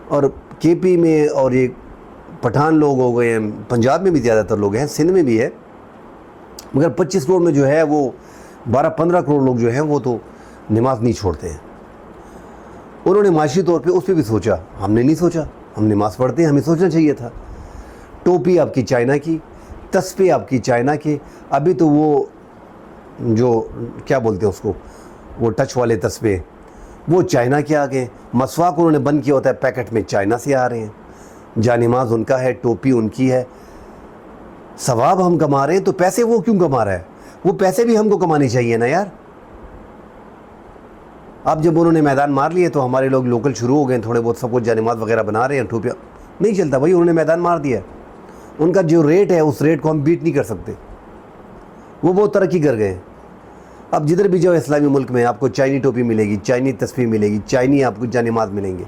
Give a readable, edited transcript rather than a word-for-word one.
اور کے پی میں اور یہ پٹھان لوگ ہو گئے ہیں، پنجاب میں بھی زیادہ تر لوگ ہیں، سندھ میں بھی ہے، مگر 25 کروڑ میں جو ہے وہ 12-15 کروڑ لوگ جو ہیں وہ تو نماز نہیں چھوڑتے ہیں۔ انہوں نے معاشی طور پہ اس پہ بھی سوچا، ہم نے نہیں سوچا، ہم نماز پڑھتے ہیں، ہمیں سوچنا چاہیے تھا۔ ٹوپی آپ کی چائنا کی، تسبیح آپ کی چائنا کے، ابھی تو وہ جو کیا بولتے ہیں اس کو، وہ ٹچ والے تسبیح وہ چائنا کے آ گئے، مسواک انہوں نے بند کیا ہوتا ہے پیکٹ میں، چائنا سے آ رہے ہیں، جا نماز ان کا ہے، ٹوپی ان کی ہے، ثواب ہم کما رہے ہیں تو پیسے وہ کیوں کما رہا ہے؟ وہ پیسے بھی ہم کو کمانے چاہیے نا یار۔ اب جب انہوں نے میدان مار لیے تو ہمارے لوگ لوکل شروع ہو گئے، تھوڑے بہت سب کچھ جانماز وغیرہ بنا رہے ہیں، ٹوپیاں نہیں چلتا بھائی، انہوں نے میدان مار دیا، ان کا جو ریٹ ہے اس ریٹ کو ہم بیٹ نہیں کر سکتے، وہ بہت ترقی کر گئے۔ اب جدھر بھی جاؤ اسلامی ملک میں آپ کو چائنی ٹوپی ملے گی، چائنی تسبیح ملے گی، چائنی آپ کو جانماز ملیں گے۔